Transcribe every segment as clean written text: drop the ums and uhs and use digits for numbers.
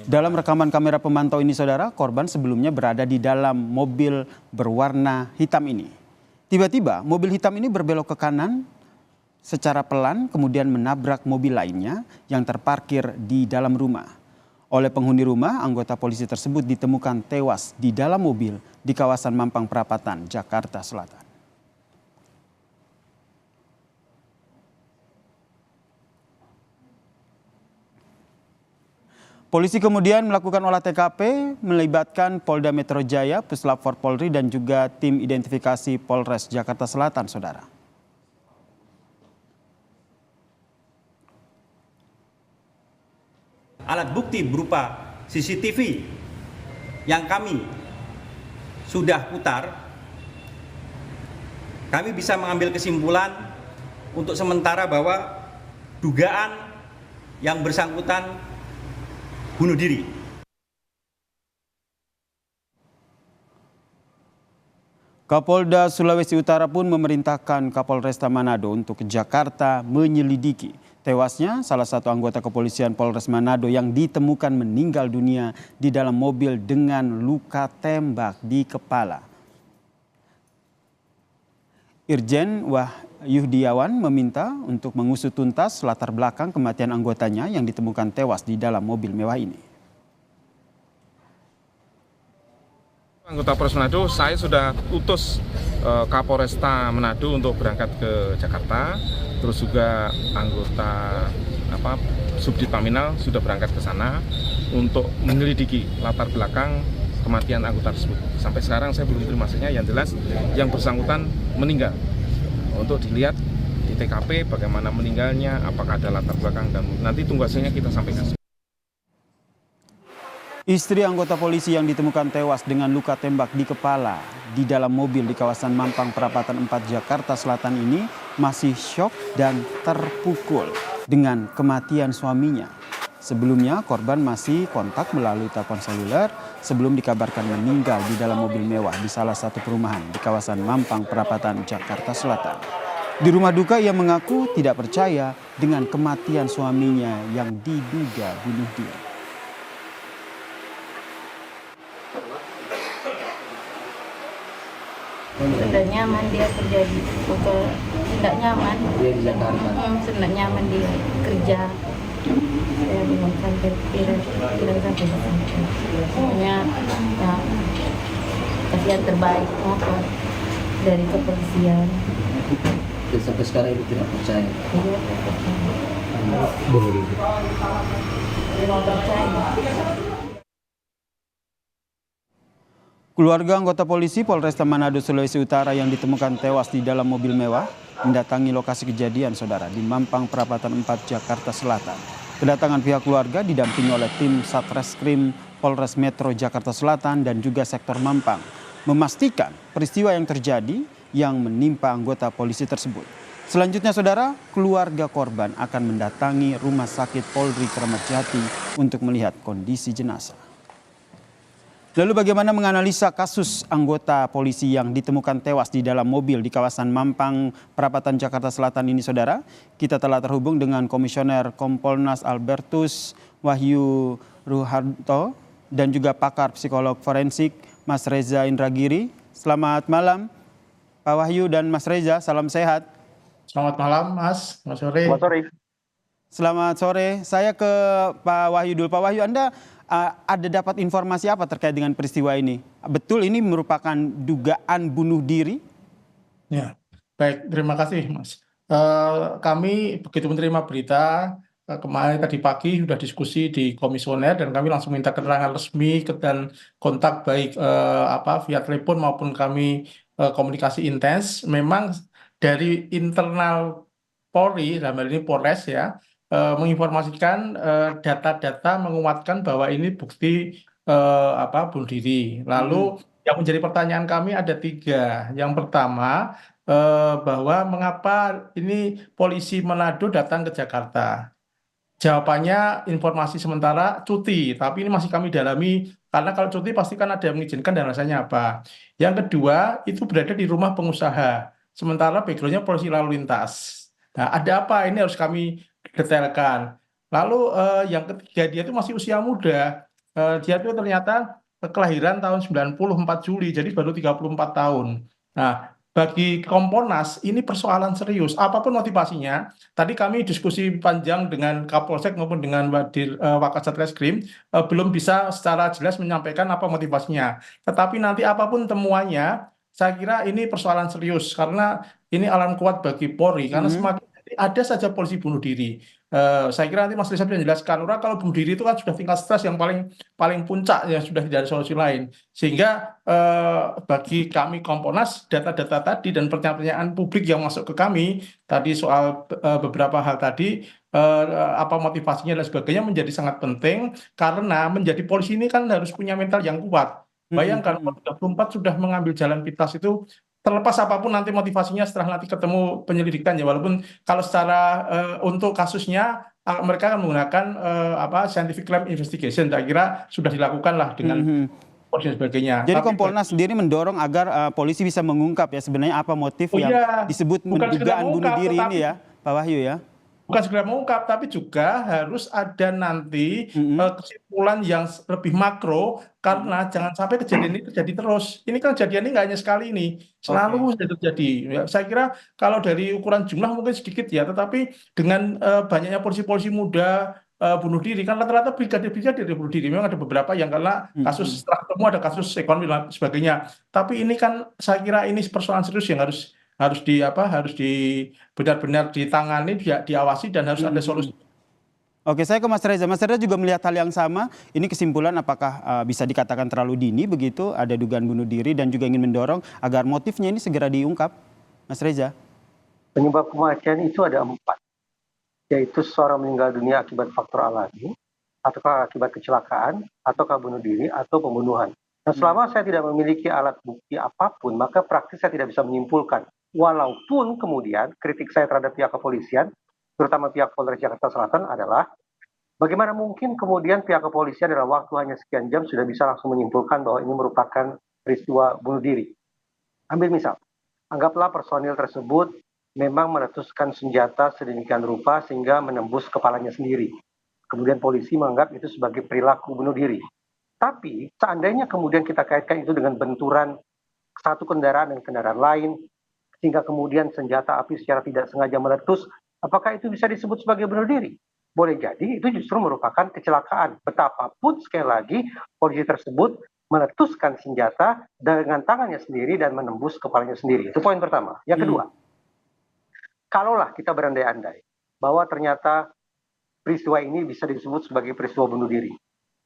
Dalam rekaman kamera pemantau ini saudara, korban sebelumnya berada di dalam mobil berwarna hitam ini. Tiba-tiba mobil hitam ini berbelok ke kanan secara pelan kemudian menabrak mobil lainnya yang terparkir di dalam rumah. Oleh penghuni rumah, anggota polisi tersebut ditemukan tewas di dalam mobil di kawasan Mampang Perapatan, Jakarta Selatan. Polisi kemudian melakukan olah TKP melibatkan Polda Metro Jaya, Puslap 4 Polri dan juga tim identifikasi Polres Jakarta Selatan, saudara. Alat bukti berupa CCTV yang kami sudah putar, kami bisa mengambil kesimpulan untuk sementara bahwa dugaan yang bersangkutan bunuh diri. Kapolda Sulawesi Utara pun memerintahkan Kapolresta Manado untuk ke Jakarta menyelidiki tewasnya salah satu anggota kepolisian Polres Manado yang ditemukan meninggal dunia di dalam mobil dengan luka tembak di kepala. Irjen Wahyudiawan meminta untuk mengusut tuntas latar belakang kematian anggotanya yang ditemukan tewas di dalam mobil mewah ini. Anggota Polres Manado, saya sudah utus Kapolresta Manado untuk berangkat ke Jakarta. Terus juga anggota Subdit Paminal sudah berangkat ke sana untuk menyelidiki latar belakang kematian anggota tersebut. Sampai sekarang saya belum terima hasilnya, yang jelas yang bersangkutan meninggal. Untuk dilihat di TKP bagaimana meninggalnya, apakah ada latar belakang, dan nanti tunggu hasilnya kita sampaikan. Istri anggota polisi yang ditemukan tewas dengan luka tembak di kepala di dalam mobil di kawasan Mampang Perapatan 4 Jakarta Selatan ini masih syok dan terpukul dengan kematian suaminya. Sebelumnya korban masih kontak melalui telepon seluler sebelum dikabarkan meninggal di dalam mobil mewah di salah satu perumahan di kawasan Mampang Perapatan Jakarta Selatan. Di rumah duka ia mengaku tidak percaya dengan kematian suaminya yang diduga bunuh diri. Sudah nyaman dia kerja di Bogor, tidak nyaman. Dia di Jakarta. Tidak nyaman dia kerja. Saya belum sampai tidak sampai semuanya ya, kasihan terbaik apa dari kepolisian. Dan sampai sekarang ibu tidak percaya. Iya, belum percaya. Keluarga anggota polisi Polresta Manado Sulawesi Utara yang ditemukan tewas di dalam mobil mewah mendatangi lokasi kejadian saudara di Mampang Perapatan 4 Jakarta Selatan. Kedatangan pihak keluarga didampingi oleh tim Satreskrim Polres Metro Jakarta Selatan dan juga sektor Mampang memastikan peristiwa yang terjadi yang menimpa anggota polisi tersebut. Selanjutnya saudara, keluarga korban akan mendatangi Rumah Sakit Polri Kramat Jati untuk melihat kondisi jenazah. Lalu bagaimana menganalisa kasus anggota polisi yang ditemukan tewas di dalam mobil di kawasan Mampang Perapatan Jakarta Selatan ini saudara? Kita telah terhubung dengan Komisioner Kompolnas Albertus Wahyu Ruharto dan juga pakar psikolog forensik Mas Reza Indragiri. Selamat malam Pak Wahyu dan Mas Reza, salam sehat. Selamat malam Mas, selamat sore. Selamat sore. Selamat sore, saya ke Pak Wahyu dulu. Pak Wahyu, Anda ada dapat informasi apa terkait dengan peristiwa ini? Betul ini merupakan dugaan bunuh diri? Ya, baik, terima kasih Mas. Kami begitu menerima berita, kemarin tadi pagi sudah diskusi di komisioner dan kami langsung minta keterangan resmi dan kontak baik via telepon maupun kami komunikasi intens. Memang dari internal Polri, dalam hal ini Polres ya, menginformasikan data-data menguatkan bahwa ini bukti bunuh diri. Lalu yang menjadi pertanyaan kami ada 3. Yang pertama bahwa mengapa ini polisi Manado datang ke Jakarta? Jawabannya informasi sementara cuti, tapi ini masih kami dalami karena kalau cuti pasti kan ada yang mengizinkan dan alasannya apa. Yang kedua itu berada di rumah pengusaha, sementara backgroundnya polisi lalu lintas. Nah, ada apa? Ini harus kami detailkan. Lalu yang ketiga dia itu masih usia muda. Dia itu ternyata kelahiran tahun 94 Juli, jadi baru 34 tahun. Nah, bagi Kompolnas ini persoalan serius. Apapun motivasinya, tadi kami diskusi panjang dengan Kapolsek maupun dengan Wakasat Reskrim, belum bisa secara jelas menyampaikan apa motivasinya. Tetapi nanti apapun temuannya, saya kira ini persoalan serius karena ini alarm kuat bagi Polri karena semakin ada saja polisi bunuh diri. Saya kira nanti Mas Rizal bisa menjelaskan, orang kalau bunuh diri itu kan sudah tingkat stres yang paling paling puncak yang sudah tidak ada solusi lain. Sehingga bagi kami Kompolnas data-data tadi dan pertanyaan publik yang masuk ke kami tadi soal beberapa hal tadi apa motivasinya dan sebagainya menjadi sangat penting karena menjadi polisi ini kan harus punya mental yang kuat. Bayangkan kalau 34 sudah mengambil jalan pintas itu terlepas apapun nanti motivasinya setelah nanti ketemu penyelidikan ya walaupun kalau secara untuk kasusnya mereka akan menggunakan scientific crime investigation. Saya kira sudah dilakukan lah dengan polisi dan sebagainya. Jadi Tapi Kompolnas sendiri mendorong agar polisi bisa mengungkap ya sebenarnya apa motif yang iya, disebut bukan sekedar dugaan bunuh mengungkap, diri tetapi ini ya, Pak Wahyu ya. bukan segera mengungkap, tapi juga harus ada nanti kesimpulan yang lebih makro, karena jangan sampai kejadian ini terjadi terus. Ini kan kejadian ini nggak hanya sekali ini, selalu sudah terjadi. Ya, saya kira kalau dari ukuran jumlah mungkin sedikit ya, tetapi dengan banyaknya polisi-polisi muda bunuh diri, kan rata-rata brigadir-brigadir bunuh diri. Memang ada beberapa yang karena kasus setelah ketemu ada kasus ekonomi dan sebagainya. Tapi ini kan saya kira ini persoalan serius yang harus benar-benar ditangani, diawasi dan harus ada solusi. Oke, saya ke Mas Reza. Mas Reza juga melihat hal yang sama. Ini kesimpulan apakah bisa dikatakan terlalu dini begitu, ada dugaan bunuh diri dan juga ingin mendorong agar motifnya ini segera diungkap, Mas Reza? Penyebab kematian itu ada 4, yaitu seseorang meninggal dunia akibat faktor alami, ataukah akibat kecelakaan, ataukah bunuh diri, atau pembunuhan. Nah, selama saya tidak memiliki alat bukti apapun, maka praktis saya tidak bisa menyimpulkan. Walaupun kemudian kritik saya terhadap pihak kepolisian, terutama pihak Polres Jakarta Selatan adalah, bagaimana mungkin kemudian pihak kepolisian dalam waktu hanya sekian jam sudah bisa langsung menyimpulkan bahwa ini merupakan peristiwa bunuh diri. Ambil misal, anggaplah personil tersebut memang meletuskan senjata sedemikian rupa sehingga menembus kepalanya sendiri. Kemudian polisi menganggap itu sebagai perilaku bunuh diri. Tapi seandainya kemudian kita kaitkan itu dengan benturan satu kendaraan dengan kendaraan lain, sehingga kemudian senjata api secara tidak sengaja meletus, apakah itu bisa disebut sebagai bunuh diri? Boleh jadi itu justru merupakan kecelakaan. Betapapun sekali lagi polisi tersebut meletuskan senjata dengan tangannya sendiri dan menembus kepalanya sendiri. Itu poin pertama. Yang kedua, kalaulah kita berandai-andai bahwa ternyata peristiwa ini bisa disebut sebagai peristiwa bunuh diri,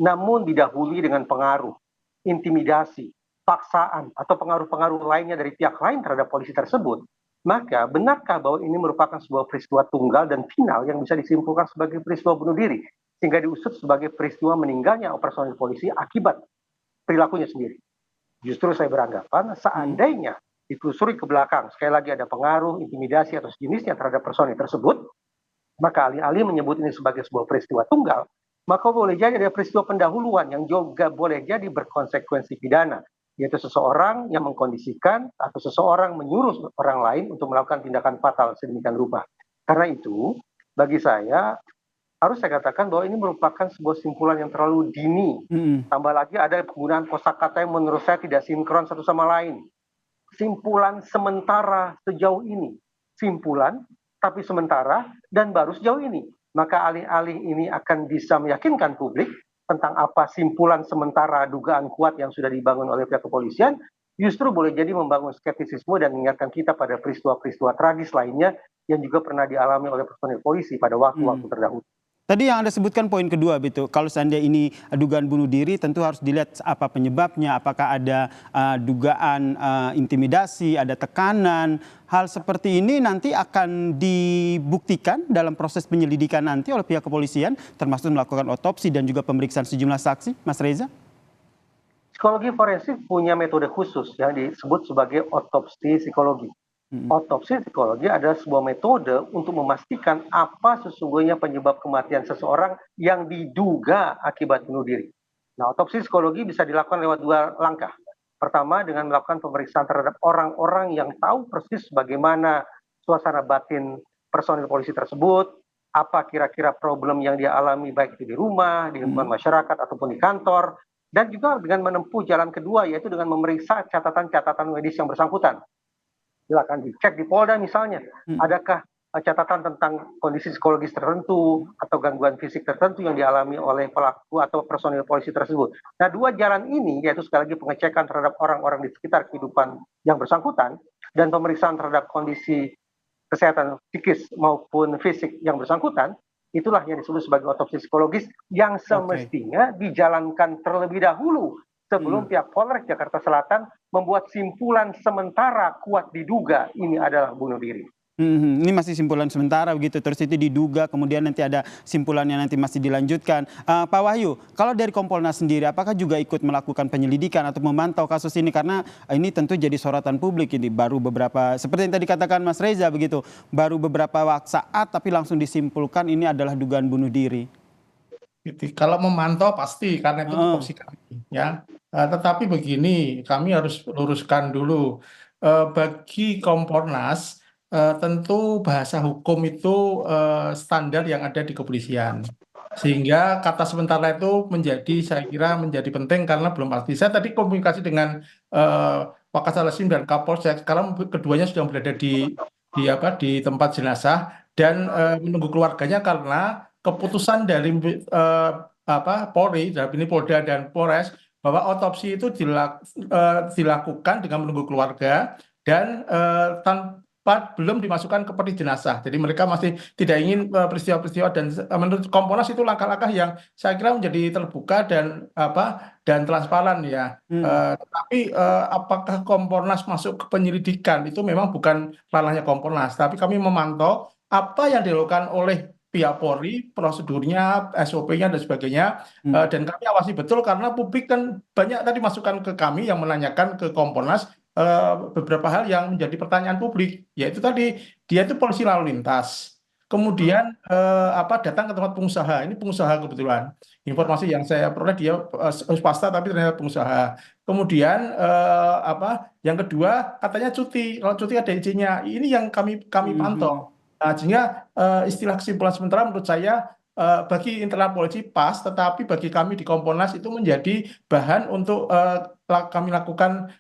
namun didahului dengan pengaruh, intimidasi, paksaan, atau pengaruh-pengaruh lainnya dari pihak lain terhadap polisi tersebut, maka benarkah bahwa ini merupakan sebuah peristiwa tunggal dan final yang bisa disimpulkan sebagai peristiwa bunuh diri, sehingga diusut sebagai peristiwa meninggalnya personil polisi akibat perilakunya sendiri? Justru saya beranggapan seandainya ditelusuri ke belakang, sekali lagi ada pengaruh, intimidasi, atau sejenisnya terhadap personil tersebut, maka alih-alih menyebut ini sebagai sebuah peristiwa tunggal, maka boleh jadi ada peristiwa pendahuluan yang juga boleh jadi berkonsekuensi pidana, yaitu seseorang yang mengkondisikan atau seseorang menyuruh orang lain untuk melakukan tindakan fatal sedemikian rupa. Karena itu, bagi saya, harus saya katakan bahwa ini merupakan sebuah simpulan yang terlalu dini. Tambah lagi ada penggunaan kosakata yang menurut saya tidak sinkron satu sama lain. Simpulan sementara sejauh ini. Simpulan, tapi sementara, dan baru sejauh ini. Maka alih-alih ini akan bisa meyakinkan publik tentang apa simpulan sementara dugaan kuat yang sudah dibangun oleh pihak kepolisian, justru boleh jadi membangun skeptisisme dan mengingatkan kita pada peristiwa-peristiwa tragis lainnya yang juga pernah dialami oleh personil polisi pada waktu-waktu terdahulu. Tadi yang Anda sebutkan poin kedua, Beto, kalau seandainya ini dugaan bunuh diri tentu harus dilihat apa penyebabnya, apakah ada dugaan intimidasi, ada tekanan. Hal seperti ini nanti akan dibuktikan dalam proses penyelidikan nanti oleh pihak kepolisian, termasuk melakukan otopsi dan juga pemeriksaan sejumlah saksi, Mas Reza? Psikologi forensik punya metode khusus yang disebut sebagai otopsi psikologi. Otopsi psikologi adalah sebuah metode untuk memastikan apa sesungguhnya penyebab kematian seseorang yang diduga akibat bunuh diri. Nah, otopsi psikologi bisa dilakukan lewat 2 langkah. Pertama, dengan melakukan pemeriksaan terhadap orang-orang yang tahu persis bagaimana suasana batin personil polisi tersebut, apa kira-kira problem yang dia alami baik itu di rumah, di lingkungan masyarakat ataupun di kantor, dan juga dengan menempuh jalan kedua yaitu dengan memeriksa catatan-catatan medis yang bersangkutan. Silakan dicek di Polda misalnya, adakah catatan tentang kondisi psikologis tertentu atau gangguan fisik tertentu yang dialami oleh pelaku atau personil polisi tersebut. Nah, dua jalan ini yaitu sekali lagi pengecekan terhadap orang-orang di sekitar kehidupan yang bersangkutan dan pemeriksaan terhadap kondisi kesehatan psikis maupun fisik yang bersangkutan, itulah yang disebut sebagai otopsi psikologis yang semestinya dijalankan terlebih dahulu sebelum pihak Polres Jakarta Selatan membuat simpulan sementara kuat diduga ini adalah bunuh diri. Ini masih simpulan sementara begitu, terus itu diduga, kemudian nanti ada simpulannya nanti masih dilanjutkan. Pak Wahyu, kalau dari Kompolnas sendiri, apakah juga ikut melakukan penyelidikan atau memantau kasus ini? Karena ini tentu jadi sorotan publik ini, baru beberapa, seperti yang tadi katakan Mas Reza begitu, baru beberapa saat tapi langsung disimpulkan ini adalah dugaan bunuh diri. Kalau memantau pasti, karena itu tupoksi kami, ya. Tetapi begini, kami harus luruskan dulu, bagi Kompolnas, tentu bahasa hukum itu standar yang ada di kepolisian. Sehingga kata sementara itu saya kira menjadi penting karena belum pasti. Saya tadi komunikasi dengan Wakasal-Eskrim dan Kapolsek, sekarang keduanya sudah berada di tempat jenazah dan menunggu keluarganya karena keputusan dari Polri, dalam ini Polda dan Polres, bahwa otopsi itu dilakukan dengan menunggu keluarga dan tanpa belum dimasukkan ke peti jenazah. Jadi mereka masih tidak ingin peristiwa-peristiwa, dan menurut Kompolnas itu langkah-langkah yang saya kira menjadi terbuka dan transparan ya. Tapi apakah Kompolnas masuk ke penyelidikan itu memang bukan ranahnya Kompolnas, tapi kami memantau apa yang dilakukan oleh pihak Polri, prosedurnya, SOP-nya dan sebagainya, dan kami awasi betul karena publik kan banyak tadi masukan ke kami yang menanyakan ke Kompolnas beberapa hal yang menjadi pertanyaan publik, yaitu tadi dia itu polisi lalu lintas, kemudian datang ke tempat pengusaha, ini pengusaha kebetulan, informasi yang saya peroleh dia swasta tapi ternyata pengusaha, kemudian yang kedua katanya cuti, kalau cuti ada izinnya, ini yang kami pantau. Nah, sehingga istilah kesimpulan sementara menurut saya bagi internal polisi pas, tetapi bagi kami di Kompolnas itu menjadi bahan untuk kami lakukan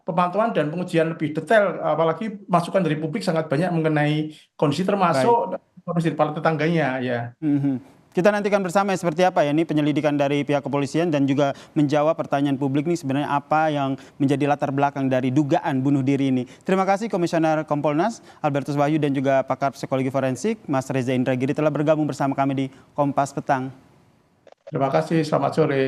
pemantauan dan pengujian lebih detail, apalagi masukan dari publik sangat banyak mengenai kondisi termasuk kondisi para tetangganya ya. Kita nantikan bersama seperti apa ya ini penyelidikan dari pihak kepolisian dan juga menjawab pertanyaan publik nih sebenarnya apa yang menjadi latar belakang dari dugaan bunuh diri ini. Terima kasih Komisioner Kompolnas Albertus Wahyu dan juga pakar psikologi forensik Mas Reza Indragiri telah bergabung bersama kami di Kompas Petang. Terima kasih, selamat sore.